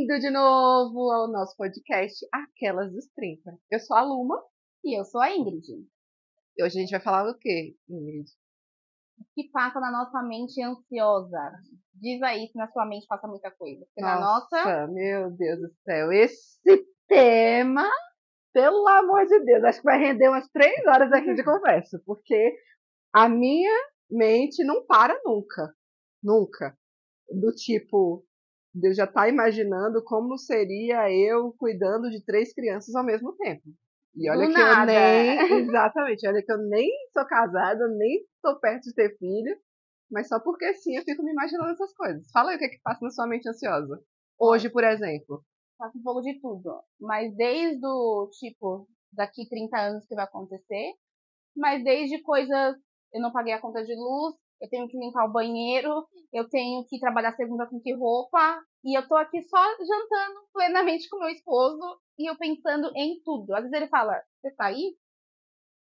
Bem-vindo de novo ao nosso podcast Aquelas dos 30. Eu sou a Luma E eu sou a Ingrid. e hoje a gente vai falar do quê, Ingrid? O que passa na nossa mente ansiosa? Diz aí se na sua mente passa muita coisa. Porque na nossa... Meu Deus do céu, esse tema, pelo amor de Deus, acho que vai render umas 3 horas aqui de conversa, porque a minha mente não para nunca, nunca. Do tipo, de eu já estar imaginando como seria eu cuidando de 3 crianças ao mesmo tempo. E olha Do que eu nada. nem, exatamente, olha que eu nem sou casada, nem estou perto de ter filho, mas só porque sim eu fico me imaginando essas coisas. Fala aí o que é que passa na sua mente ansiosa. Hoje, por exemplo. Passa um pouco de tudo. Mas desde o tipo, daqui 30 anos que vai acontecer. Mas desde coisas... Eu não paguei a conta de luz. Eu tenho que limpar o banheiro. Eu tenho que trabalhar segunda com que roupa. E eu tô aqui só jantando plenamente com meu esposo. E eu pensando em tudo. Às vezes ele fala, você tá aí?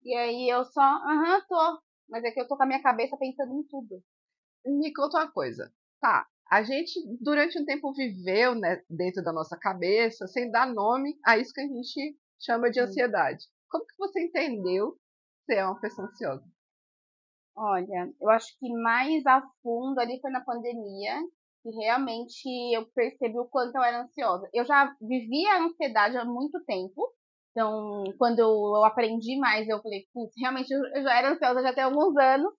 E aí eu só, tô. Mas é que eu tô com a minha cabeça pensando em tudo. Me conta uma coisa. Tá, a gente durante um tempo viveu, né, dentro da nossa cabeça, sem dar nome a isso que a gente chama de ansiedade. Como que você entendeu ser uma pessoa ansiosa? Olha, eu acho que mais a fundo ali foi na pandemia, que realmente eu percebi o quanto eu era ansiosa. Eu já vivia a ansiedade há muito tempo, então quando eu aprendi mais, eu falei, putz, realmente eu já era ansiosa já tem alguns anos,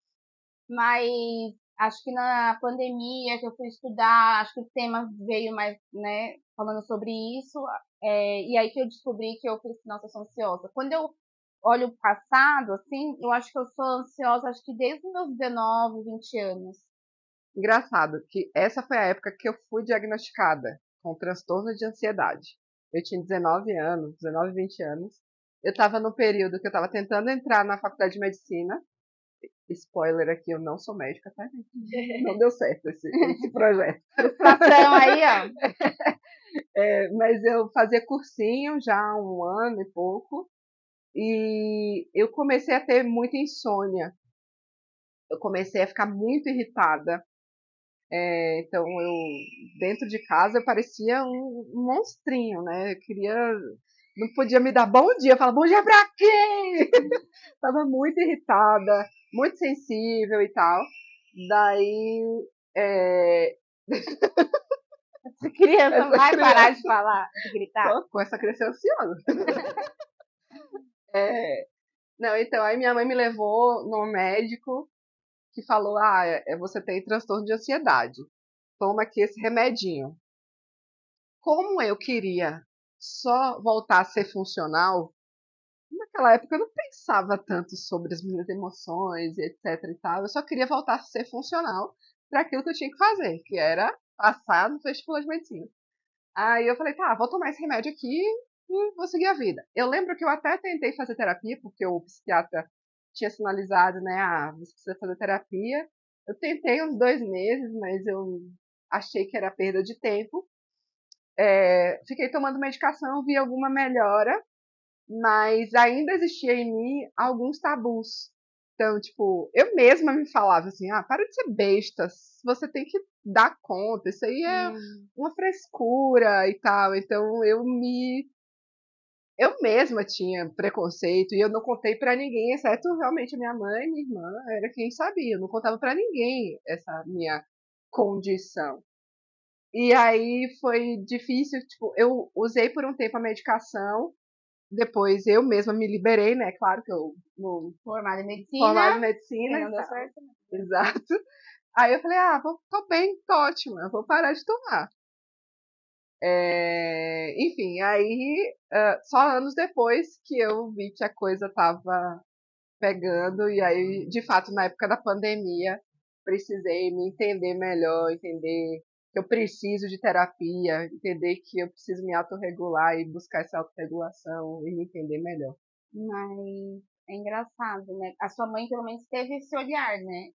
mas acho que na pandemia que eu fui estudar, acho que o tema veio mais, né, falando sobre isso, e aí que eu descobri que eu falei assim, nossa, eu sou ansiosa. Quando eu olho o passado, assim, eu acho que eu sou ansiosa, acho que desde os meus 19, 20 anos. Engraçado que essa foi a época que eu fui diagnosticada com transtorno de ansiedade. Eu tinha 19 anos, 19, 20 anos. Eu estava no período que eu estava tentando entrar na faculdade de medicina. Spoiler aqui, eu não sou médica, tá? Não deu certo esse projeto. Frustração aí, ó. Mas eu fazia cursinho já há um ano e pouco. E eu comecei a ter muita insônia. Eu comecei a ficar muito irritada. Então, dentro de casa, eu parecia um monstrinho, né? Eu queria, não podia me dar bom dia. Eu falava, bom dia pra quê? Tava muito irritada, muito sensível e tal. Daí, Essa criança essa vai parar criança, de falar, de gritar. com essa criança ansiosa. Não, então, aí minha mãe me levou no médico que falou, você tem transtorno de ansiedade. Toma aqui esse remedinho. Como eu queria só voltar a ser funcional, naquela época eu não pensava tanto sobre as minhas emoções e etc e tal. Eu só queria voltar a ser funcional para aquilo que eu tinha que fazer, que era passar no vestibular de medicina. Aí eu falei, tá, vou tomar esse remédio aqui e vou seguir a vida. Eu lembro que eu até tentei fazer terapia, porque o psiquiatra tinha sinalizado, né, você precisa fazer terapia. Eu tentei uns 2 meses, mas eu achei que era perda de tempo. Fiquei tomando medicação, vi alguma melhora, mas ainda existia em mim alguns tabus. Então, tipo, eu mesma me falava assim, para de ser besta, você tem que dar conta, isso aí é uma frescura e tal. Então, eu mesma tinha preconceito e eu não contei pra ninguém, exceto realmente a minha mãe e minha irmã, era quem sabia. Eu não contava pra ninguém essa minha condição. E aí foi difícil, tipo, eu usei por um tempo a medicação, depois eu mesma me liberei, né? Claro que eu não Formada em formada medicina, em medicina que não e deu tal. certo. Exato. Aí eu falei, tô bem, tô ótima, eu vou parar de tomar. Enfim, aí só anos depois que eu vi que a coisa tava pegando, e aí, de fato, na época da pandemia, precisei me entender melhor, entender que eu preciso de terapia, entender que eu preciso me autorregular e buscar essa autorregulação e me entender melhor. Mas é engraçado, né? A sua mãe pelo menos teve esse olhar, né?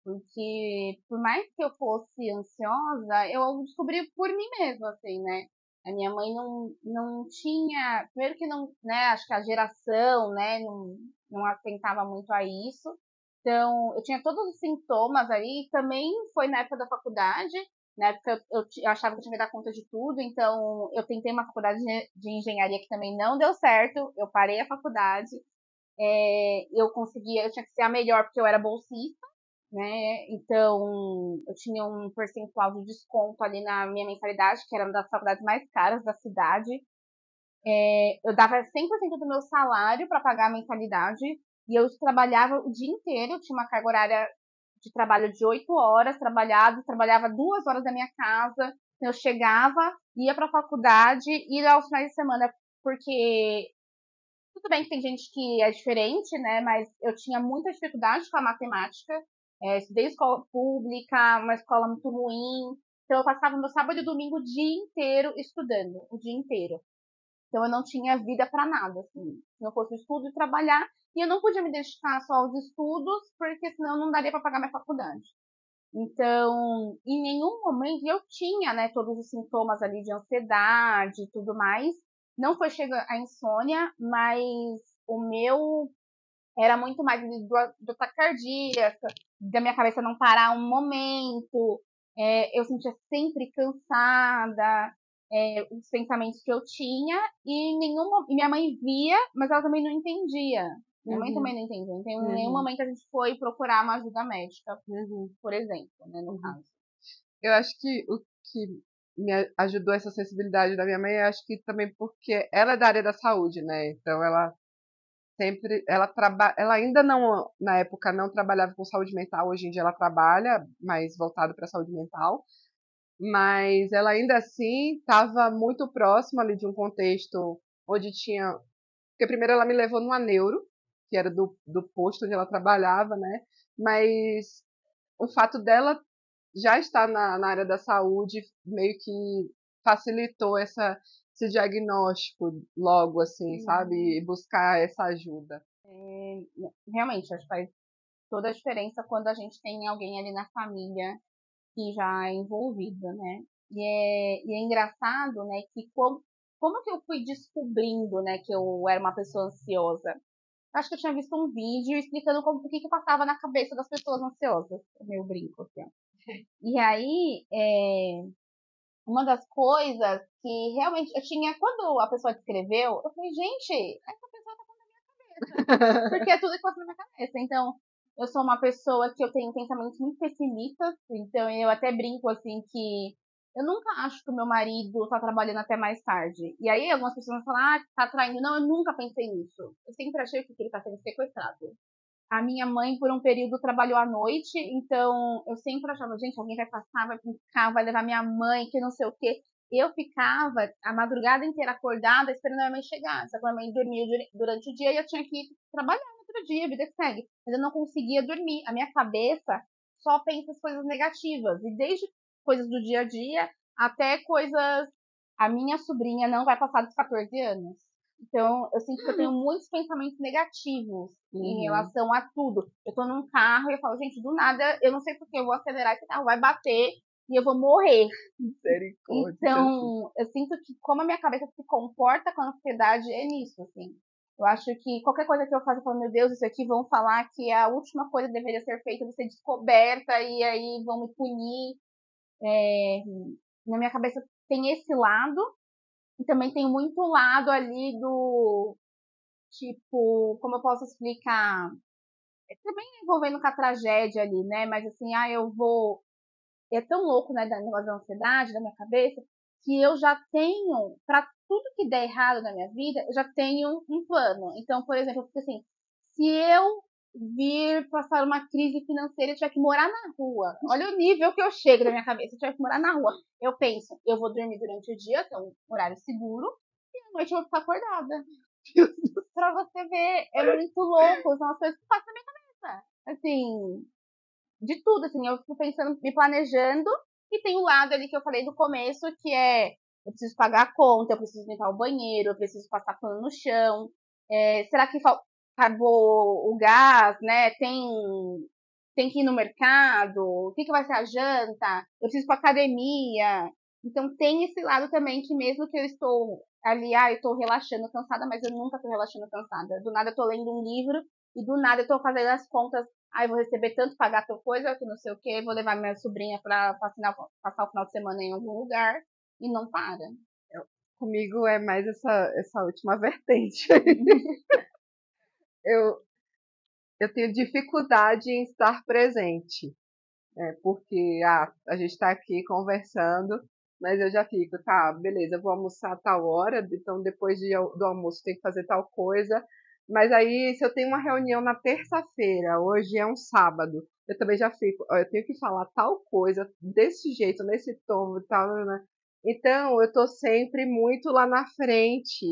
Porque por mais que eu fosse ansiosa, eu descobri por mim mesma, assim, né? A minha mãe não tinha, primeiro que não, né, acho que a geração, né, não atentava muito a isso. Então, eu tinha todos os sintomas aí, também foi na época da faculdade, Na época eu achava que eu tinha que dar conta de tudo, então eu tentei uma faculdade de engenharia que também não deu certo, eu parei a faculdade, eu tinha que ser a melhor porque eu era bolsista, né? Então eu tinha um percentual de desconto ali na minha mensalidade, que era uma das faculdades mais caras da cidade. Eu dava 100% do meu salário para pagar a mensalidade e eu trabalhava o dia inteiro, eu tinha uma carga horária de trabalho de 8 horas, trabalhava 2 horas da minha casa, eu chegava, ia para a faculdade, ia aos finais de semana, porque tudo bem que tem gente que é diferente, né, mas eu tinha muita dificuldade com a matemática, estudei escola pública, uma escola muito ruim, então eu passava meu sábado e domingo o dia inteiro estudando, o dia inteiro. Então eu não tinha vida para nada, assim. Se não fosse o estudo e trabalhar, e eu não podia me dedicar só aos estudos, porque senão não daria para pagar minha faculdade. Então, em nenhum momento eu tinha, né, todos os sintomas ali de ansiedade e tudo mais. Não foi chegar a insônia, mas o meu era muito mais do taquicardia, da minha cabeça não parar um momento. Eu sentia sempre cansada, os pensamentos que eu tinha, e minha mãe via, mas ela também não entendia. Minha mãe também Uhum, não entendia. Então, em nenhum uhum, momento a gente foi procurar uma ajuda médica, uhum, por exemplo, né, no uhum. caso. Eu acho que o que me ajudou essa sensibilidade da minha mãe, eu acho que também porque ela é da área da saúde, né? Então ela ainda não, na época não trabalhava com saúde mental, hoje em dia ela trabalha mais voltado para a saúde mental, mas ela ainda assim estava muito próxima ali de um contexto onde tinha, porque primeiro ela me levou numa neuro, que era do posto onde ela trabalhava, né? Mas o fato dela já estar na área da saúde meio que facilitou esse diagnóstico logo, assim, sabe? E buscar essa ajuda. Realmente, acho que faz toda a diferença quando a gente tem alguém ali na família que já é envolvido, né? E é engraçado, né, que como que eu fui descobrindo, né, que eu era uma pessoa ansiosa? Acho que eu tinha visto um vídeo explicando o que passava na cabeça das pessoas ansiosas. Meu brinco, assim. E aí, uma das coisas que realmente eu tinha, quando a pessoa descreveu, eu falei, gente, essa pessoa tá falando da minha cabeça. Porque é tudo que passa na minha cabeça. Então, eu sou uma pessoa que eu tenho pensamentos muito pessimistas, então eu até brinco assim que eu nunca acho que o meu marido tá trabalhando até mais tarde. E aí algumas pessoas vão falar, ah, tá traindo. Não, eu nunca pensei nisso. Eu sempre achei que ele tá sendo sequestrado. A minha mãe, por um período, trabalhou à noite, então eu sempre achava, gente, alguém vai passar, vai brincar, vai levar minha mãe, que não sei o quê. Eu ficava a madrugada inteira acordada esperando a minha mãe chegar. Só que a minha mãe dormia durante o dia e eu tinha que ir trabalhar no outro dia, a vida que segue. Mas eu não conseguia dormir. A minha cabeça só pensa as coisas negativas. E desde coisas do dia a dia até coisas. A minha sobrinha não vai passar dos 14 anos. Então, eu sinto que eu tenho muitos pensamentos negativos em Uhum. relação a tudo. Eu tô num carro e eu falo, gente, do nada, eu não sei porque eu vou acelerar, esse carro vai bater e eu vou morrer. Misericórdia, Jesus. Então, eu sinto que como a minha cabeça se comporta com a ansiedade é nisso, assim. Eu acho que qualquer coisa que eu faço, eu falo, meu Deus, isso aqui vão falar que a última coisa que deveria ser feita, vai ser descoberta e aí vão me punir. Na minha cabeça tem esse lado e também tem muito lado ali do tipo, como eu posso explicar? Também envolvendo com a tragédia ali, né? Mas assim, eu vou. É tão louco, né, da negócio da ansiedade, da minha cabeça, que eu já tenho, pra tudo que der errado na minha vida, eu já tenho um plano. Então, por exemplo, eu fico assim, se eu vir passar uma crise financeira e tiver que morar na rua, olha o nível que eu chego na minha cabeça, eu tiver que morar na rua. Eu penso, eu vou dormir durante o dia, que é um horário seguro, e à noite eu vou ficar acordada. Pra você ver, é muito louco, são as coisas que passam na minha cabeça. Assim, de tudo, assim, eu fico pensando, me planejando, e tem o lado ali que eu falei no começo, que é, eu preciso pagar a conta, eu preciso limpar o banheiro, eu preciso passar pano no chão, será que acabou o gás, né, tem que ir no mercado, o que vai ser a janta, eu preciso ir pra academia, então tem esse lado também que mesmo que eu estou ali, eu estou relaxando cansada, mas eu nunca estou relaxando cansada, do nada eu estou lendo um livro, e do nada eu tô fazendo as contas Ah, eu vou receber tanto, pagar tal coisa, que não sei o quê, vou levar minha sobrinha pra passar o final de semana em algum lugar, e não para. Comigo é mais essa última vertente. Eu, eu tenho dificuldade em estar presente, né? Porque a gente está aqui conversando, mas eu já fico, tá, beleza, eu vou almoçar a tal hora, então depois do almoço tem que fazer tal coisa. Mas aí, se eu tenho uma reunião na terça-feira, hoje é um sábado, eu também já fico, ó, eu tenho que falar tal coisa desse jeito, nesse tom e tal, né? Então, eu tô sempre muito lá na frente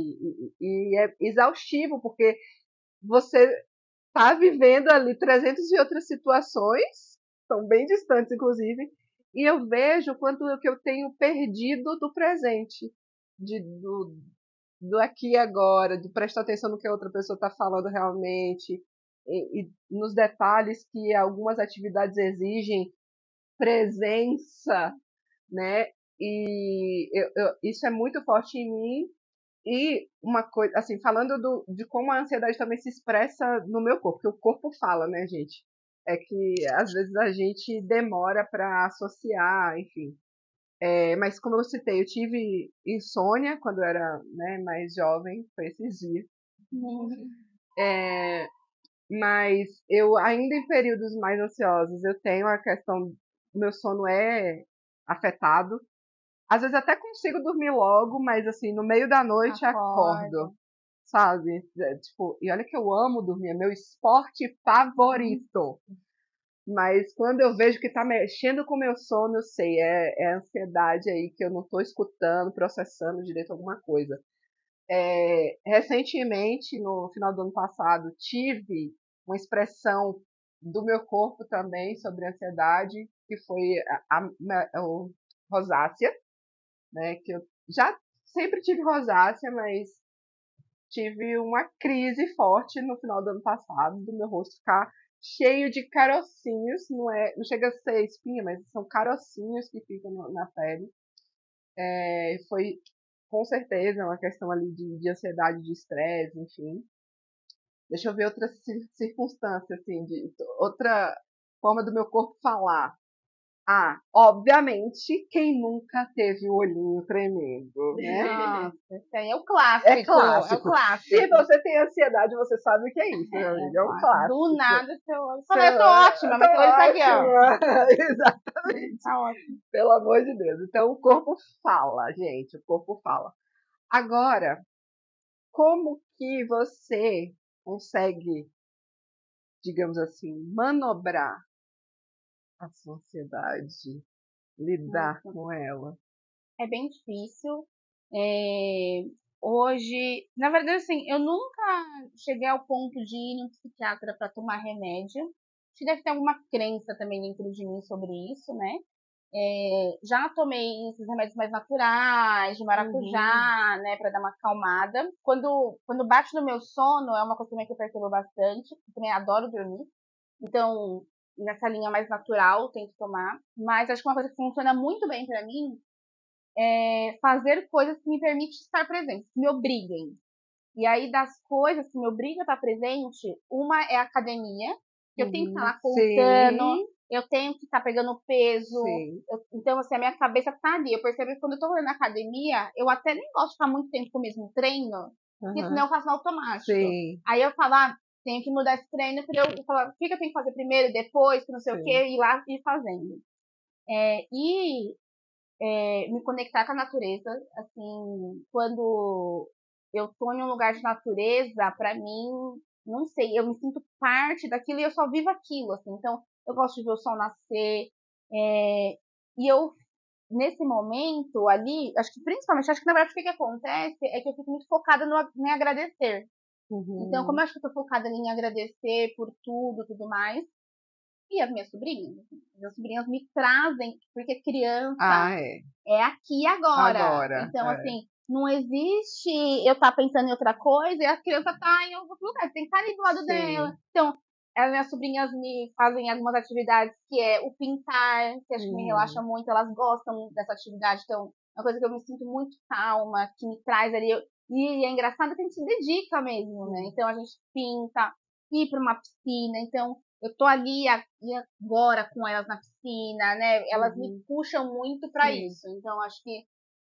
e é exaustivo, porque você tá vivendo ali 300 e outras situações, são bem distantes, inclusive, e eu vejo quanto que eu tenho perdido do presente, do aqui e agora, de prestar atenção no que a outra pessoa está falando realmente, e nos detalhes que algumas atividades exigem presença, né? Isso é muito forte em mim. E uma coisa, assim, falando de como a ansiedade também se expressa no meu corpo, porque o corpo fala, né, gente? É que às vezes a gente demora para associar, enfim. Mas como eu citei, eu tive insônia quando eu era, né, mais jovem, foi esses dias. É, mas eu ainda em períodos mais ansiosos, eu tenho a questão, meu sono é afetado. Às vezes até consigo dormir logo, mas assim, no meio da noite acordo, sabe? Tipo, e olha que eu amo dormir, é meu esporte favorito. Mas quando eu vejo que tá mexendo com o meu sono, eu sei, é a ansiedade aí que eu não tô escutando, processando direito alguma coisa. Recentemente, no final do ano passado, tive uma expressão do meu corpo também sobre ansiedade, que foi a rosácea, né? Que eu já sempre tive rosácea, mas tive uma crise forte no final do ano passado, do meu rosto ficar cheio de carocinhos, não chega a ser espinha, mas são carocinhos que ficam na pele. Foi com certeza uma questão ali de ansiedade, de estresse, enfim. Deixa eu ver outras circunstâncias, assim, de outra forma do meu corpo falar. Obviamente, quem nunca teve o olhinho tremendo, né? Nossa, esse aí é o clássico. É clássico. É o clássico. Se você tem ansiedade, você sabe o que é isso, meu amigo. É um clássico. Do nada, seu olho. Eu tô ótima, mas seu olho tá aqui, ó. Exatamente. Tá ótimo. Pelo amor de Deus. Então, o corpo fala, gente. O corpo fala. Agora, como que você consegue, digamos assim, manobrar a sua ansiedade, lidar com ela? É bem difícil. Hoje, na verdade, assim, eu nunca cheguei ao ponto de ir no psiquiatra para tomar remédio. Acho que deve ter alguma crença também dentro de mim sobre isso, né? Já tomei esses remédios mais naturais, de maracujá, né, para dar uma acalmada. Quando bate no meu sono, é uma coisa também que eu percebo bastante. Eu também adoro dormir. Então, nessa linha mais natural, tento tomar. Mas acho que uma coisa que funciona muito bem para mim é fazer coisas que me permitem estar presente, que me obriguem. E aí, das coisas que me obrigam a estar presente, uma é a academia, que eu tenho que estar lá contando, eu tenho que estar pegando peso. Então, assim, a minha cabeça tá ali. Eu percebo que quando eu tô na academia, eu até nem gosto de ficar muito tempo com o mesmo treino, porque senão eu faço no automático. Aí eu falo, tenho que mudar esse treino, porque eu falo, o que eu tenho que fazer primeiro, depois, que não sei o que, ir lá e ir fazendo. Me conectar com a natureza, assim, quando eu tô em um lugar de natureza, pra mim, não sei, eu me sinto parte daquilo e eu só vivo aquilo, assim, então eu gosto de ver o sol nascer, e eu, nesse momento ali, acho que principalmente, acho que na verdade o que acontece é que eu fico muito focada em agradecer. Então, como eu acho que eu tô focada em agradecer por tudo mais, e as minhas sobrinhas. As sobrinhas me trazem, porque criança é aqui e agora. Então, assim, não existe eu estar pensando em outra coisa e a criança tá em outro lugar. Você tem que estar ali do lado dela. Então, as minhas sobrinhas me fazem algumas atividades que é o pintar, que acho que me relaxa muito. Elas gostam dessa atividade. Então, é uma coisa que eu me sinto muito calma, que me traz ali. E é engraçado que a gente se dedica mesmo, né? Então, a gente pinta, ir para uma piscina. Então, eu tô ali e agora com elas na piscina, né? Elas me Uhum. puxam muito para Sim. isso. Então, acho que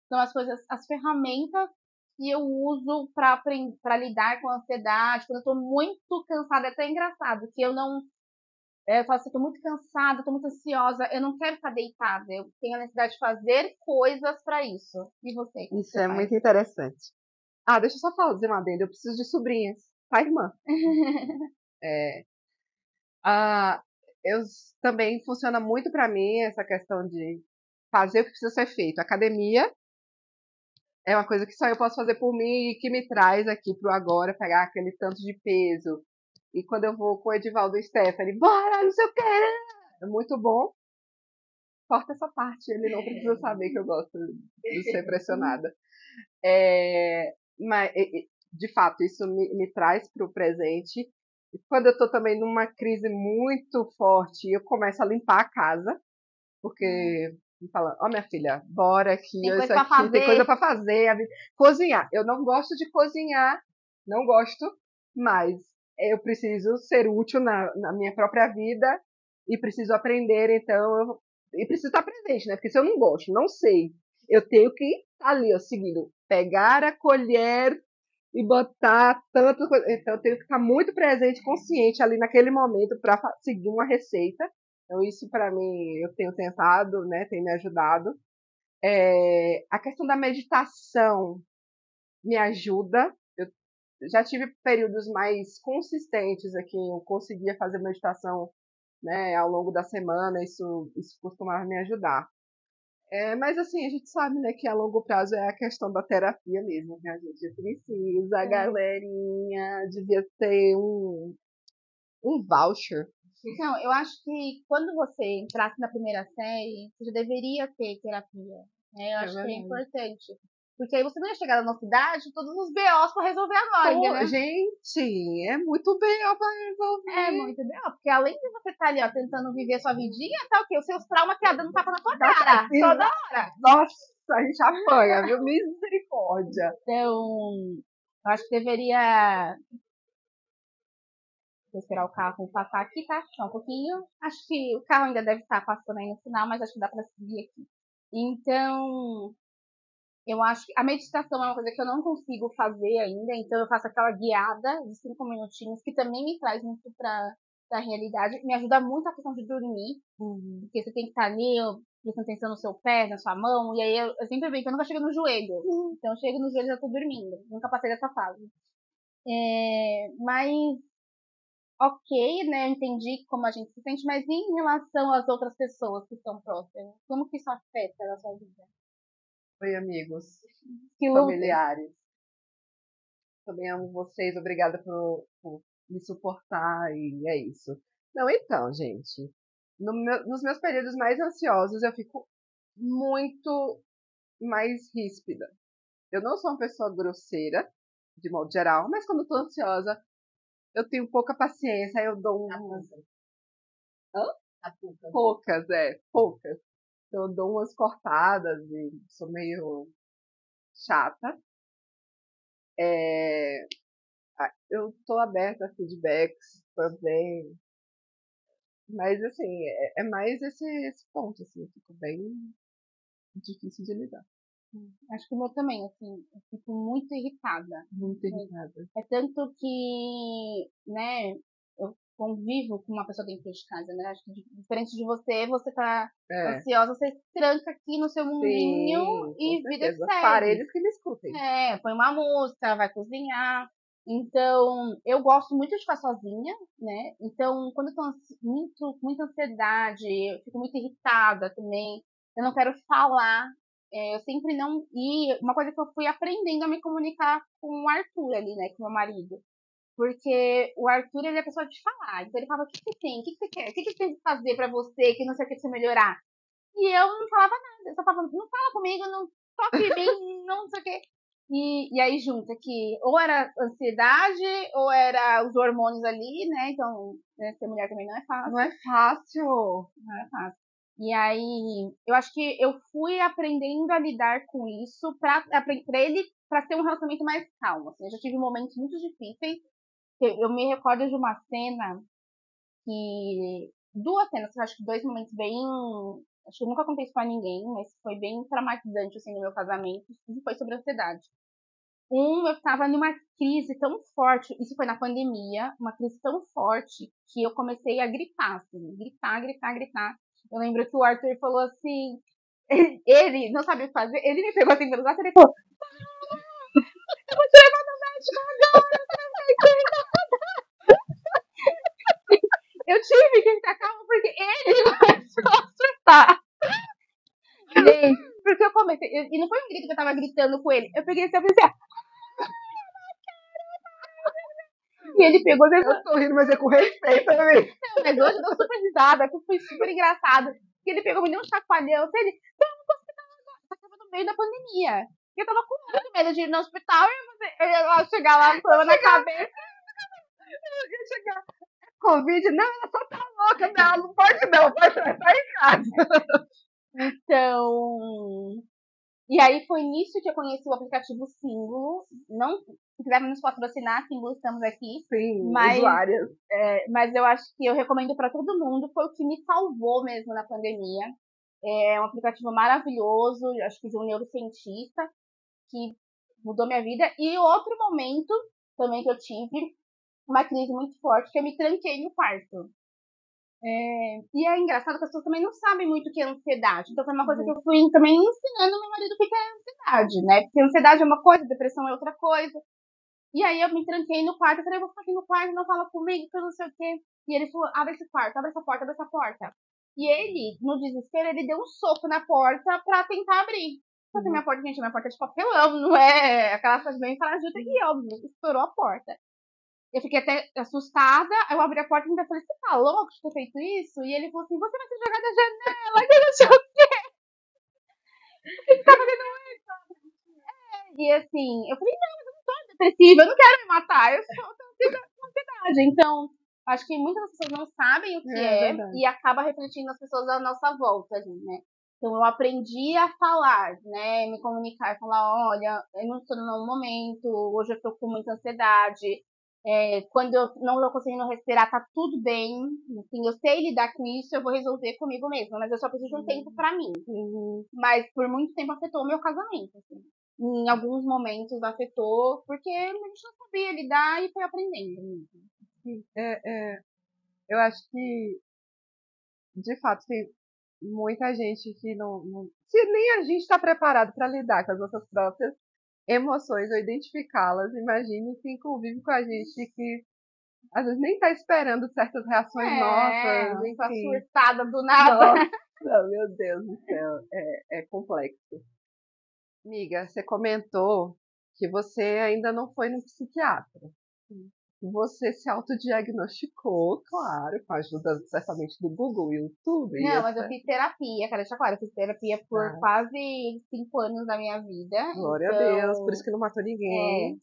são as coisas, as ferramentas que eu uso para lidar com a ansiedade. Quando eu tô muito cansada, é até engraçado que eu não. Eu falo assim, eu tô muito cansada, tô muito ansiosa, eu não quero ficar deitada, eu tenho a necessidade de fazer coisas para isso. E você, o que Isso você é faz? muito interessante. Ah, deixa eu só fazer uma adenda. Eu preciso de sobrinhas. Tá, irmã? É, ah, eu também funciona muito pra mim essa questão de fazer o que precisa ser feito. Academia é uma coisa que só eu posso fazer por mim e que me traz aqui pro agora, pegar aquele tanto de peso. E quando eu vou com o Edivaldo e Stephanie, bora, não sei o que, é muito bom. Corta essa parte, ele não precisa saber que eu gosto de ser pressionada. Mas, de fato, isso me traz para o presente. E quando eu estou também numa crise muito forte, eu começo a limpar a casa, porque me fala, ó, minha filha, bora aqui, Tem ó, coisa isso para aqui, tem coisa fazer. para fazer. Cozinhar. Eu não gosto de cozinhar, não gosto, mas eu preciso ser útil na minha própria vida e preciso aprender, então, e preciso estar presente, né? Porque se eu não gosto, não sei, eu tenho que estar ali, ó, seguindo, pegar a colher e botar tanta coisa. Então, eu tenho que estar muito presente, consciente ali naquele momento para seguir uma receita. Então, isso para mim, eu tenho tentado, né? Tem me ajudado. A questão da meditação me ajuda. Eu já tive períodos mais consistentes aqui, eu conseguia fazer meditação, né, ao longo da semana, isso costumava me ajudar. Mas assim, a gente sabe, né, que a longo prazo é a questão da terapia mesmo, que a gente precisa, a galerinha devia ter um voucher. Não, eu acho que quando você entrasse na primeira série, você já deveria ter terapia. Né? Eu É acho que é verdade. importante. Porque aí você não ia chegar na nossa idade todos os BOs pra resolver agora, Pô, entendeu? gente, é muito bem ó, pra É resolver. muito BO. Porque além de você estar ali, ó, tentando viver sua vidinha, tá o quê? Os seus traumas que dando tapa na tua cara. Toda hora. Nossa, a gente apanha, viu? Misericórdia. Então, eu acho que deveria. Vou esperar o carro passar aqui, tá? Só um pouquinho. Acho que o carro ainda deve estar passando aí no final, mas acho que dá pra seguir aqui. Então, eu acho que a meditação é uma coisa que eu não consigo fazer ainda, então eu faço aquela guiada de 5 minutinhos, que também me traz muito pra realidade. Me ajuda muito a questão de dormir, porque você tem que estar ali, prestando atenção no seu pé, na sua mão, e aí eu sempre brinco, eu nunca chego no joelho. Então eu chego no joelho e já tô dormindo. Nunca passei dessa fase. Mas, ok, né, eu entendi como a gente se sente, mas em relação às outras pessoas que estão próximas, como que isso afeta a sua vida? Oi, amigos, Que luta. familiares. Também amo vocês. Obrigada por me suportar e é isso. Não, então, gente, nos meus períodos mais ansiosos eu fico muito mais ríspida. Eu não sou uma pessoa grosseira, de modo geral, mas quando eu tô ansiosa, eu tenho pouca paciência, aí eu dou umas. Hã? Poucas, poucas. Então, eu dou umas cortadas e sou meio chata. É, eu tô aberta a feedbacks também, mas assim, é mais esse ponto, assim, eu fico bem difícil de lidar. Acho que o meu também, assim, eu fico muito irritada. Muito irritada. É tanto que, né, eu convivo com uma pessoa dentro de casa, né? Acho que diferente de você, você tá É, ansiosa, você se tranca aqui no seu mundinho sim, com e vida que certeza. segue. Parelhos que me escutem. Põe uma música, vai cozinhar. Então, eu gosto muito de ficar sozinha, né? Então, quando eu tô muito, com muita ansiedade, eu fico muito irritada também. Eu não quero falar. Eu sempre não. E uma coisa que eu fui aprendendo a me comunicar com o Arthur ali, né? Com o meu marido. Porque o Arthur, ele é a pessoa de falar. Então, ele fala: o que você tem? O que você quer? O que você tem que fazer pra você? Que não sei o que pra você melhorar. E eu não falava nada. Eu só falava: não fala comigo, não toque em mim, não sei o que. E aí junta que ou era ansiedade, ou era os hormônios ali, né? Então, né, ser mulher também não é Não fácil. é fácil. Não é fácil. E aí, eu acho que eu fui aprendendo a lidar com isso pra ele, pra ter um relacionamento mais calmo. Assim, eu já tive momentos muito difíceis. Eu me recordo de uma cena que duas cenas, eu acho que dois momentos bem. Acho que eu nunca contei isso pra ninguém, mas foi bem traumatizante assim, no meu casamento. Isso foi sobre ansiedade. Eu estava numa crise tão forte, isso foi na pandemia, uma crise tão forte que eu comecei a gritar, assim, gritar. Eu lembro que o Arthur falou assim, ele não sabia o que fazer, ele me pegou assim pelo braço e ele falou, eu vou te levar no médico agora, não sei o que. Eu tive que ficar calma porque ele começou a surtar. Gente, porque eu comecei, e não foi um grito que eu tava gritando com ele, eu peguei assim, eu pensei, e ele pegou e Eu tô rindo, mas é com respeito também. mas hoje eu dou super risada, que foi super engraçado. Que ele pegou, me deu um chacoalhão, ele, vamos pro hospital agora. Só que tava no meio da pandemia. Eu tava com muito medo de ir no hospital e eu ia lá chegar lá, com na cabeça. Eu ia chegar. Covid, não, ela só tá louca, não, ela não pode não, pode estar em casa. Então. E aí foi nisso que eu conheci o aplicativo Símbolo. Não, se quiser nos patrocinar, Símbolo, estamos aqui. Sim, mas, usuárias. Mas eu acho que eu recomendo para todo mundo. Foi o que me salvou mesmo na pandemia. É um aplicativo maravilhoso, acho que de um neurocientista, que mudou minha vida. E outro momento também que eu tive, uma crise muito forte, que eu me tranquei no quarto. E é engraçado que as pessoas também não sabem muito o que é ansiedade. Então foi uma coisa que eu fui também ensinando meu marido o que é ansiedade, né? Porque ansiedade é uma coisa, depressão é outra coisa. E aí eu me tranquei no quarto, eu falei, eu vou ficar aqui no quarto, não fala comigo, que eu não sei o quê. E ele falou, abre esse quarto, abre essa porta, abre essa porta. E ele, no desespero, ele deu um soco na porta pra tentar abrir. Só que minha porta, gente, minha porta é de papelão, não é aquela coisa bem frágil. E óbvio, estourou a porta. Eu fiquei até assustada, aí eu abri a porta e ainda falei, você tá louco de ter feito isso? E ele falou assim, você vai ser jogada da janela, que não sei o quê. Você tá fazendo isso? E assim, eu falei, não, mas eu não tô depressiva, eu não quero me matar, eu só tô com ansiedade. Então, acho que muitas pessoas não sabem o que é e acaba refletindo nas pessoas à nossa volta, né? Então eu aprendi a falar, né? Me comunicar, falar, olha, eu não estou no meu momento, hoje eu estou com muita ansiedade. Quando eu não estou conseguindo respirar, tá tudo bem. Assim, eu sei lidar com isso, eu vou resolver comigo mesma, mas eu só preciso de um tempo para mim. Mas por muito tempo afetou o meu casamento. Assim. Em alguns momentos afetou, porque a gente não sabia lidar e foi aprendendo. Eu acho que, de fato, tem muita gente que não se nem a gente está preparado para lidar com as nossas próprias emoções ou identificá-las, imagine quem convive com a gente que às vezes nem está esperando certas reações nossas, Essa enfim. surtada do nada. Nossa, meu Deus do céu, é complexo. Amiga, você comentou que você ainda não foi no psiquiatra. Você se autodiagnosticou, claro, com a ajuda certamente do Google, YouTube. Não, mas eu fiz terapia, quero deixar claro, eu fiz terapia por quase 5 anos da minha vida. Glória a Deus, por isso que não matou ninguém.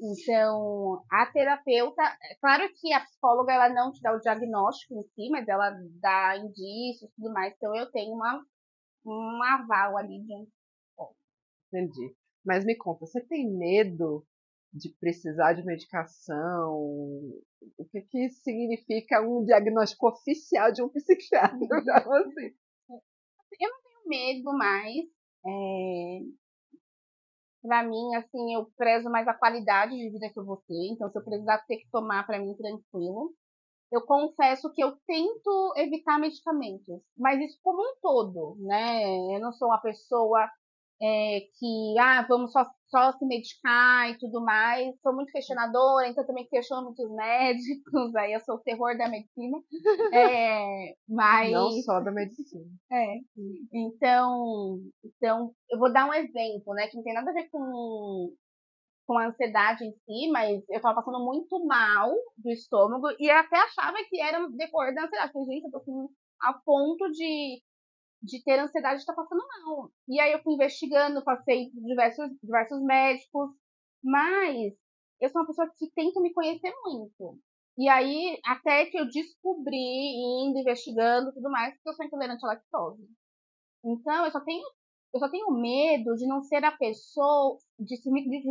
Então, a terapeuta, claro que a psicóloga ela não te dá o diagnóstico em si, mas ela dá indícios e tudo mais. Então, eu tenho um aval ali de um. Entendi. Mas me conta, você tem medo de precisar de medicação? O que significa um diagnóstico oficial de um psiquiatra para você? Eu não tenho medo mais. Pra mim, assim, eu prezo mais a qualidade de vida que eu vou ter. Então, se eu precisar ter que tomar, pra mim, tranquilo. Eu confesso que eu tento evitar medicamentos, mas isso como um todo, né? Eu não sou uma pessoa que, vamos só se medicar e tudo mais. Sou muito questionadora, então também questiono muitos médicos, aí eu sou o terror da medicina. Mas... Não só da medicina. Então, eu vou dar um exemplo, né? Que não tem nada a ver com a ansiedade em si, mas eu tava passando muito mal do estômago e eu até achava que era decorrer da ansiedade. Falei, gente, eu tô assim, a ponto de ter ansiedade e estar passando mal. E aí eu fui investigando, passei por diversos médicos, mas eu sou uma pessoa que tento me conhecer muito. E aí, até que eu descobri, indo, investigando e tudo mais, que eu sou intolerante à lactose. Então, eu só tenho medo de não ser a pessoa, de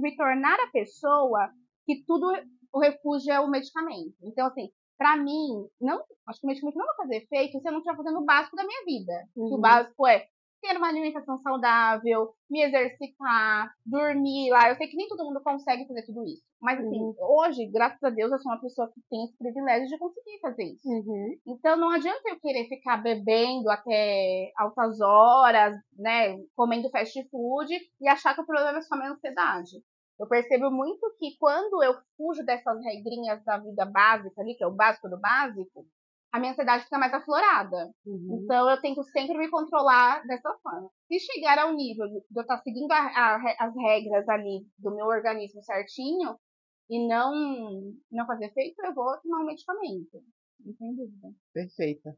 me tornar a pessoa que tudo o refúgio é o medicamento. Então, assim, pra mim, não, acho que o medicamento não vai fazer efeito se eu não estiver fazendo o básico da minha vida. Que o Uhum. básico é ter uma alimentação saudável, me exercitar, dormir lá. Eu sei que nem todo mundo consegue fazer tudo isso. Mas, assim, hoje, graças a Deus, eu sou uma pessoa que tem esse privilégio de conseguir fazer isso. Uhum. Então, não adianta eu querer ficar bebendo até altas horas, né, comendo fast food e achar que o problema é só minha ansiedade. Eu percebo muito que quando eu fujo dessas regrinhas da vida básica ali, que é o básico do básico, a minha ansiedade fica mais aflorada. Uhum. Então eu tento sempre me controlar dessa forma. Se chegar ao nível de eu estar seguindo as regras ali do meu organismo certinho e não fazer efeito, eu vou tomar um medicamento. Não tem dúvida. Perfeita.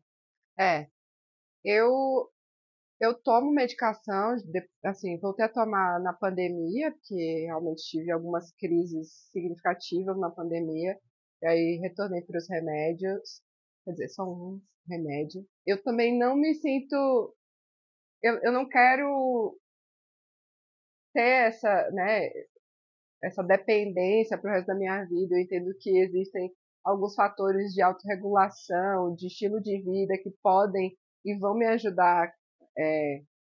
Eu eu tomo medicação, assim, voltei a tomar na pandemia, porque realmente tive algumas crises significativas na pandemia, e aí retornei para os remédios, quer dizer, só um remédio. Eu também não me sinto, eu não quero ter essa, né, essa dependência para o resto da minha vida. Eu entendo que existem alguns fatores de autorregulação, de estilo de vida que podem e vão me ajudar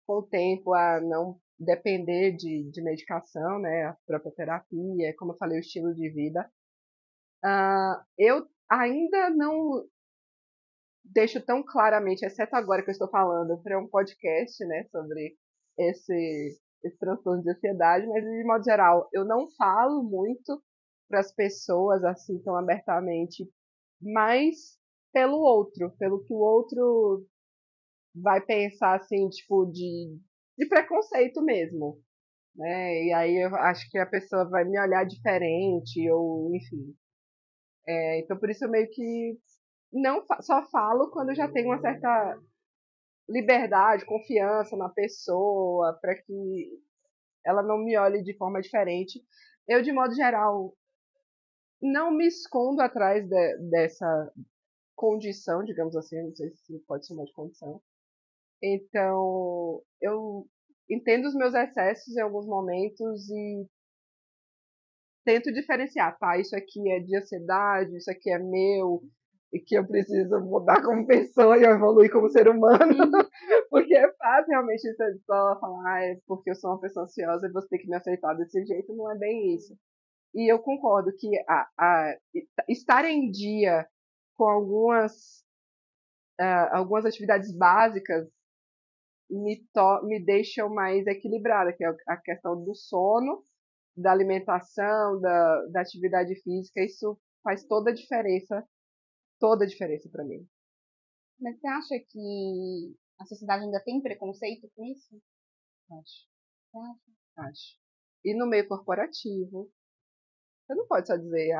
com o tempo a não depender de medicação, né? A própria terapia, como eu falei, o estilo de vida. Eu ainda não deixo tão claramente, exceto agora que eu estou falando para um podcast, né, sobre esse transtorno de ansiedade, mas de modo geral, eu não falo muito para as pessoas assim tão abertamente, mas pelo outro, pelo que o outro vai pensar assim, tipo, de preconceito mesmo, né? E aí eu acho que a pessoa vai me olhar diferente, ou enfim. Então por isso eu meio que não só falo quando eu já tenho uma certa liberdade, confiança na pessoa, para que ela não me olhe de forma diferente. Eu, de modo geral, não me escondo atrás dessa condição, digamos assim, não sei se pode chamar de condição. Então, eu entendo os meus excessos em alguns momentos e tento diferenciar, tá? Isso aqui é de ansiedade, isso aqui é meu, e que eu preciso mudar como pessoa e eu evoluir como ser humano. Porque é fácil realmente só falar, é porque eu sou uma pessoa ansiosa e você tem que me aceitar desse jeito, não é bem isso. E eu concordo que estar em dia com algumas atividades básicas me deixam mais equilibrada, que é a questão do sono, da alimentação, da atividade física. Isso faz toda a diferença para mim. Mas você acha que a sociedade ainda tem preconceito com isso? Acho, Você acha? acho. E no meio corporativo, você não pode só dizer,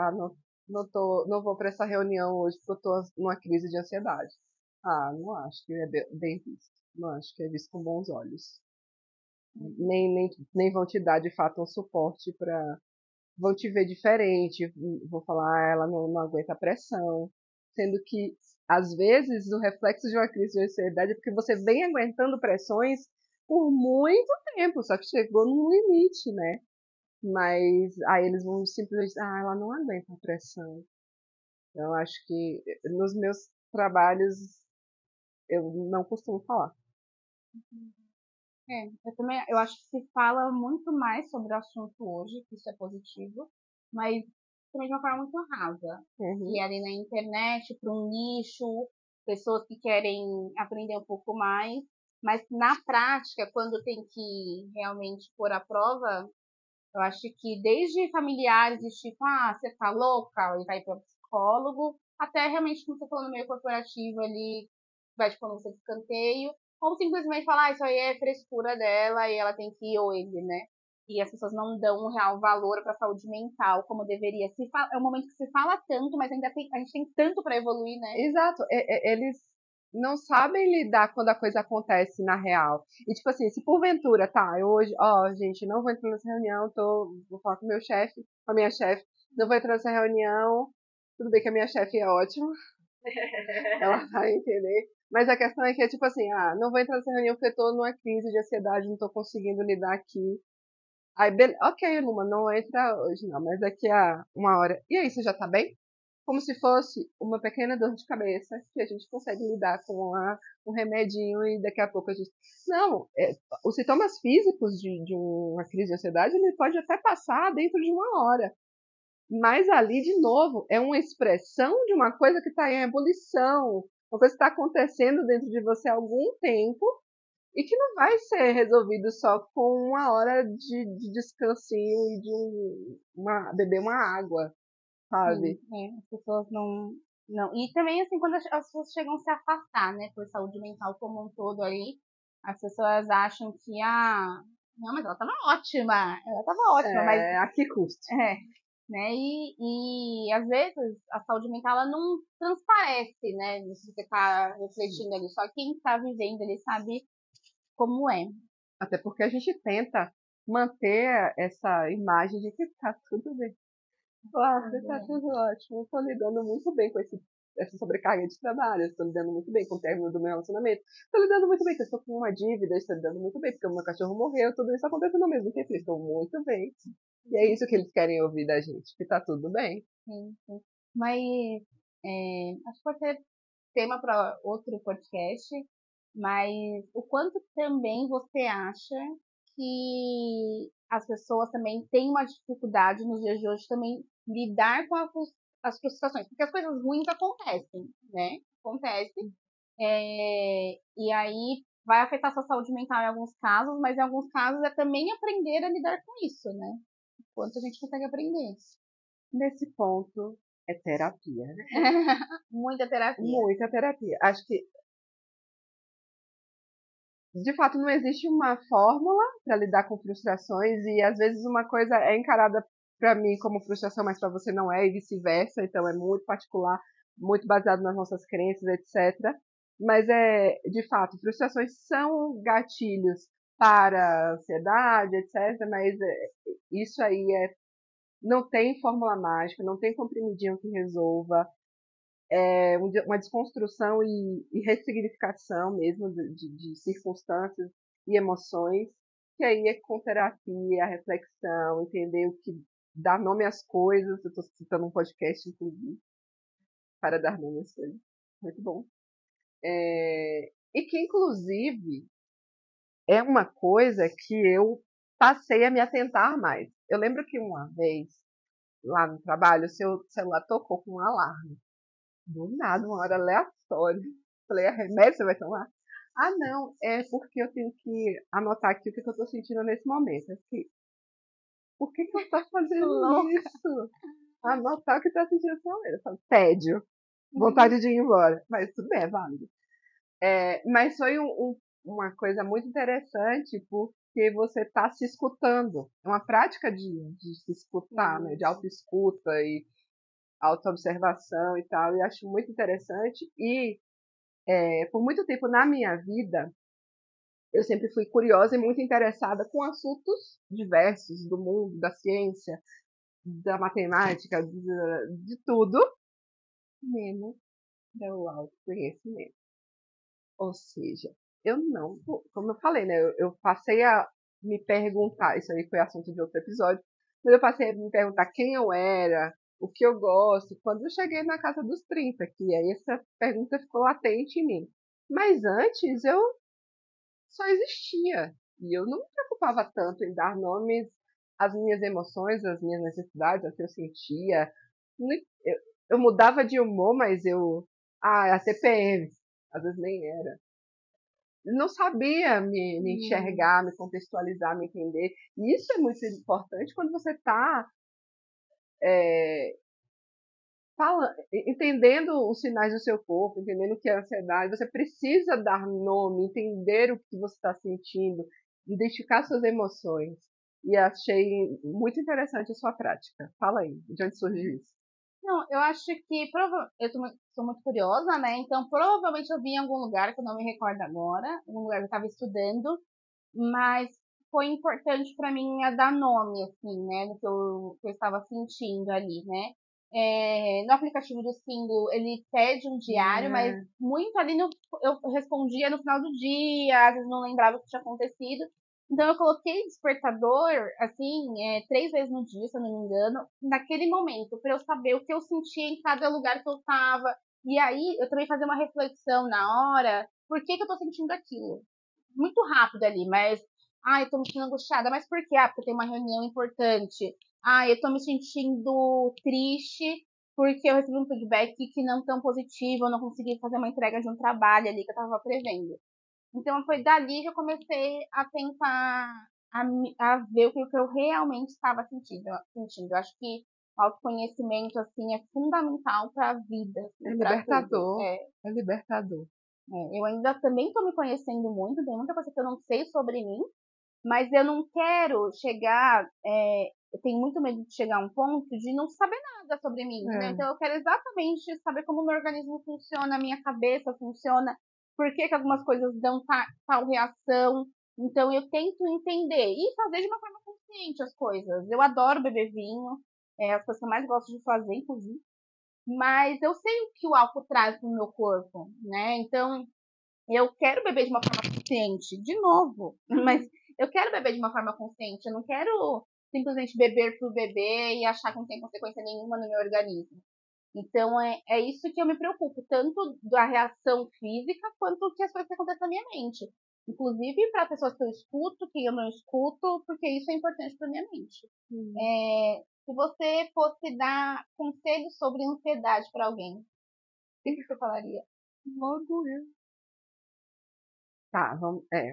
não vou para essa reunião hoje porque eu estou numa crise de ansiedade. Não acho que é bem visto. Não acho que é visto com bons olhos. Nem vão te dar de fato um suporte para. Vão te ver diferente, vão falar, ela não aguenta a pressão. Sendo que, às vezes, o reflexo de uma crise de ansiedade é porque você vem aguentando pressões por muito tempo, só que chegou num limite, né? Mas aí eles vão simplesmente dizer, ela não aguenta a pressão. Eu acho que nos meus trabalhos eu não costumo falar. Eu também, eu acho que se fala muito mais sobre o assunto hoje, que isso é positivo, mas também de uma forma muito rasa. Uhum. E ali na internet, para um nicho, pessoas que querem aprender um pouco mais, mas na prática, quando tem que realmente pôr à prova, eu acho que desde familiares, de tipo, você tá louca, e vai para psicólogo, até realmente, como você falou, no meio corporativo ali, vai te pondo você de escanteio, ou simplesmente falar, isso aí é frescura dela e ela tem que ir, ou ele, né? E as pessoas não dão um real valor para a saúde mental como deveria. É um momento que se fala tanto, mas ainda a gente tem tanto para evoluir, né? Exato. Eles não sabem lidar quando a coisa acontece na real. E tipo assim, se porventura, tá, eu hoje, gente, não vou entrar nessa reunião, vou falar com o meu chefe, com a minha chefe, não vou entrar nessa reunião. Tudo bem que a minha chefe é ótima, ela vai entender. Mas a questão é que é tipo assim, não vou entrar nessa reunião porque eu tô numa crise de ansiedade, não tô conseguindo lidar aqui. Aí, ok, Luma, não entra hoje não, mas daqui a uma hora. E aí, você já tá bem? como se fosse uma pequena dor de cabeça que a gente consegue lidar com um remedinho e daqui a pouco a gente... Não, os sintomas físicos de uma crise de ansiedade, ele pode até passar dentro de 1 hora. Mas ali, de novo, é uma expressão de uma coisa que está em ebulição, uma coisa que está acontecendo dentro de você há algum tempo e que não vai ser resolvido só com 1 hora de descansinho e beber uma água, sabe? Sim, as pessoas não. E também, assim, quando as pessoas chegam a se afastar, né, por saúde mental como um todo aí, as pessoas acham que, não, mas ela tava ótima, mas, A que custo? né, e às vezes a saúde mental, ela não transparece, né, se você tá refletindo ali, só quem tá vivendo ali sabe como é. Até porque a gente tenta manter essa imagem de que tá tudo bem. Claro, tá tudo ótimo. Eu tô lidando muito bem com essa sobrecarga de trabalho. Eu estou lidando muito bem com o término do meu relacionamento. Estou lidando muito bem, porque eu estou com uma dívida. Estou lidando muito bem, porque o meu cachorro morreu. Tudo isso acontecendo ao mesmo tempo. Estou muito bem. E é isso que eles querem ouvir da gente, que tá tudo bem. Sim, sim. Mas acho que pode ser tema para outro podcast, mas o quanto também você acha que as pessoas também têm uma dificuldade nos dias de hoje também lidar com as frustrações, porque as coisas ruins acontecem, né? Acontecem. E aí vai afetar a sua saúde mental em alguns casos, mas em alguns casos é também aprender a lidar com isso, né? Quanto a gente consegue aprender. Nesse ponto, é terapia, né? Muita terapia. Muita terapia. Acho que, de fato, não existe uma fórmula para lidar com frustrações e, às vezes, uma coisa é encarada para mim como frustração, mas para você não é, e vice-versa. Então, é muito particular, muito baseado nas nossas crenças, etc. Mas, de fato, frustrações são gatilhos para ansiedade, etc. Mas isso aí não tem fórmula mágica, não tem comprimidinho que resolva. É uma desconstrução e ressignificação mesmo de circunstâncias e emoções, que aí é com terapia, a reflexão, entender o que dar nome às coisas. Eu estou citando um podcast, inclusive, para dar nome às coisas. Muito bom. E que, inclusive, é uma coisa que eu passei a me atentar mais. Eu lembro que uma vez, lá no trabalho, o seu celular tocou com um alarme. Do nada, uma hora aleatória. Falei, remédio você vai tomar? Ah, não, é porque eu tenho que anotar aqui o que eu estou sentindo nesse momento. Assim, por que eu estou fazendo isso? Anotar o que está sentindo nesse momento. Eu falo, tédio, vontade de ir embora. Mas tudo bem, é válido. Mas foi uma coisa muito interessante, porque você está se escutando. É uma prática de se escutar, né? De autoescuta e autoobservação e tal. E acho muito interessante. E por muito tempo na minha vida, eu sempre fui curiosa e muito interessada com assuntos diversos do mundo, da ciência, da matemática, de tudo, menos do autoconhecimento. Ou seja, eu não, como eu falei, né, eu passei a me perguntar, isso aí foi assunto de outro episódio, mas eu passei a me perguntar quem eu era, o que eu gosto, quando eu cheguei na casa dos 30, que aí essa pergunta ficou latente em mim. Mas antes eu só existia. E eu não me preocupava tanto em dar nomes às minhas emoções, às minhas necessidades, ao que eu sentia. Eu mudava de humor, mas a TPM, às vezes nem era. Não sabia me enxergar, me contextualizar, me entender. E isso é muito importante quando você está entendendo os sinais do seu corpo, entendendo o que é ansiedade. Você precisa dar nome, entender o que você está sentindo, identificar suas emoções. E achei muito interessante a sua prática. Fala aí, de onde surgiu isso? Não, eu acho que eu sou muito curiosa, né? Então provavelmente eu vi em algum lugar que eu não me recordo agora, algum lugar que eu estava estudando, mas foi importante para mim a dar nome, assim, né, do que eu estava sentindo ali, né? No aplicativo do Single, ele pede um diário, mas muito ali eu respondia no final do dia, às vezes não lembrava o que tinha acontecido. Então eu coloquei despertador, assim, 3 vezes no dia, se eu não me engano, naquele momento, para eu saber o que eu sentia em cada lugar que eu tava. E aí eu também fazia uma reflexão na hora, por que eu tô sentindo aquilo? Muito rápido ali, mas, eu tô me sentindo angustiada, mas por quê? Porque tem uma reunião importante. Eu tô me sentindo triste porque eu recebi um feedback que não tão positivo, eu não consegui fazer uma entrega de um trabalho ali que eu tava prevendo. Então foi dali que eu comecei a tentar a ver o que eu realmente estava sentindo. Eu acho que o autoconhecimento assim é fundamental para a vida, É assim, para tudo. libertador. É libertador. Eu ainda também estou me conhecendo muito, tem muita coisa que eu não sei sobre mim, mas eu não quero chegar, eu tenho muito medo de chegar a um ponto de não saber nada sobre mim, entendeu? É. Então eu quero exatamente saber como o meu organismo funciona, a minha cabeça funciona, por que algumas coisas dão tal reação. Então eu tento entender e fazer de uma forma consciente as coisas. Eu adoro beber vinho, é as coisas que eu mais gosto de fazer, inclusive. Mas eu sei o que o álcool traz no meu corpo, né? Então eu quero beber de uma forma consciente, de novo, mas eu quero beber de uma forma consciente. Eu não quero simplesmente beber por beber e achar que não tem consequência nenhuma no meu organismo. Então é isso que eu me preocupo, tanto da reação física quanto que as coisas que acontecem na minha mente. Inclusive para pessoas que eu escuto, que eu não escuto, porque isso é importante para minha mente. Hum. Se você fosse dar conselhos sobre ansiedade para alguém, o que você falaria? Logo eu. Tá,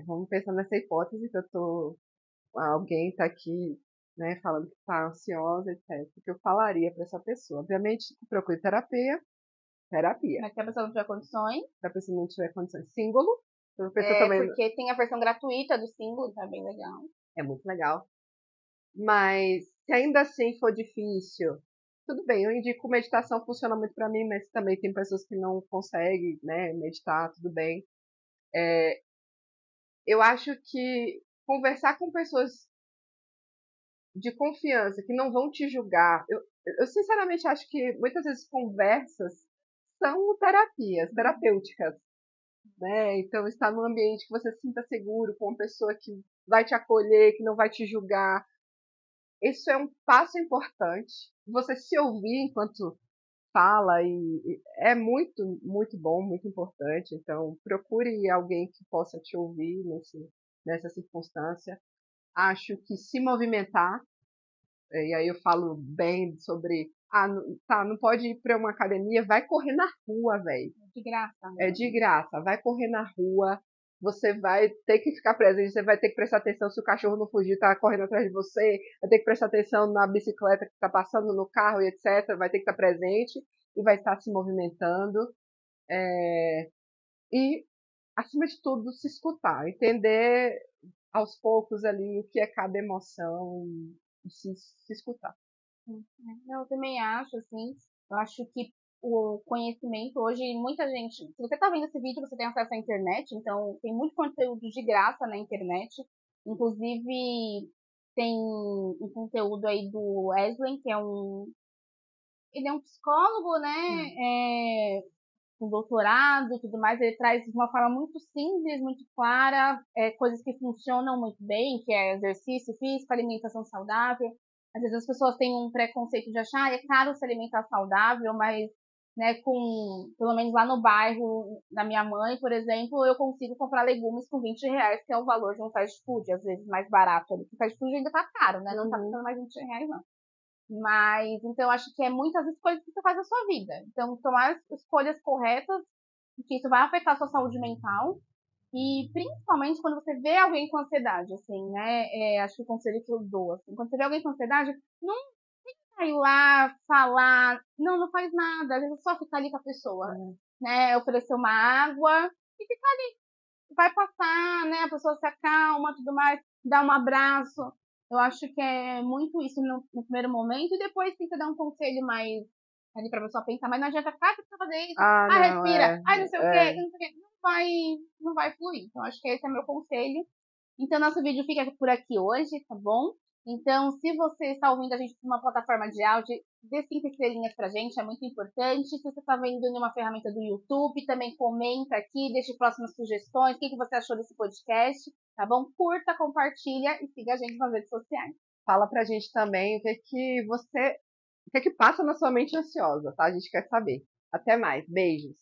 vamos pensar nessa hipótese que eu tô. Alguém tá aqui, né, falando que tá ansiosa, etc. O que eu falaria para essa pessoa? Obviamente, procure terapia. Terapia. Mas se a pessoa não tiver condições, Se a pessoa não tiver condições, símbolo. Se a pessoa também porque tem a versão gratuita do símbolo, tá bem legal. é muito legal. Mas se ainda assim for difícil, tudo bem, eu indico meditação, funciona muito para mim, mas também tem pessoas que não conseguem, né, meditar, tudo bem. Eu acho que conversar com pessoas de confiança, que não vão te julgar. Eu sinceramente acho que muitas vezes conversas são terapias, terapêuticas, né? Então, estar num ambiente que você se sinta seguro, com uma pessoa que vai te acolher, que não vai te julgar. Isso é um passo importante. Você se ouvir enquanto fala e é muito, muito bom, muito importante. Então, procure alguém que possa te ouvir nessa circunstância. Acho que se movimentar, e aí eu falo bem sobre, tá, não pode ir para uma academia, vai correr na rua, velho. De graça, É né? de graça, vai correr na rua, você vai ter que ficar presente, você vai ter que prestar atenção se o cachorro não fugir, tá correndo atrás de você, vai ter que prestar atenção na bicicleta que tá passando no carro e etc, vai ter que estar presente e vai estar se movimentando. E, acima de tudo, se escutar, entender aos poucos ali o que é cada emoção e se escutar. Eu também acho, assim, eu acho que o conhecimento hoje, muita gente, se você tá vendo esse vídeo, você tem acesso à internet, então tem muito conteúdo de graça na internet, inclusive tem um conteúdo aí do Wesley, ele é um psicólogo, né, Hum. com doutorado e tudo mais, ele traz de uma forma muito simples, muito clara, coisas que funcionam muito bem, que é exercício físico, alimentação saudável. Às vezes as pessoas têm um preconceito de achar, é caro se alimentar saudável, mas né, pelo menos lá no bairro da minha mãe, por exemplo, eu consigo comprar legumes com R$ 20, que é o valor de um fast food, às vezes mais barato ali. O fast food ainda tá caro, né? Não tá Uhum. custando mais R$ 20, não. Mas, então, acho que é muitas escolhas que você faz na sua vida. Então, tomar escolhas corretas, porque isso vai afetar a sua saúde mental. E, principalmente, quando você vê alguém com ansiedade, assim, né? Acho que o conselho que eu dou, assim, quando você vê alguém com ansiedade, não tenta ir lá, falar, não faz nada. Às vezes é só ficar ali com a pessoa, né? Oferecer uma água e ficar ali. Vai passar, né? A pessoa se acalma, tudo mais, dá um abraço. Eu acho que é muito isso no primeiro momento, e depois tenta dar um conselho mais ali pra pessoa pensar, mas não adianta ficar, você precisa fazer isso, Não, respira, não sei o quê, é. não sei o quê. Não vai fluir. Então, acho que esse é meu conselho. Então, nosso vídeo fica por aqui hoje, tá bom? Então, se você está ouvindo a gente por uma plataforma de áudio, dê 5 estrelinhas pra gente, é muito importante. Se você tá vendo em uma ferramenta do YouTube, também comenta aqui, deixe próximas sugestões, o que você achou desse podcast, tá bom? Curta, compartilha e siga a gente nas redes sociais. Fala pra gente também o que que passa na sua mente ansiosa, tá? A gente quer saber. Até mais. Beijos.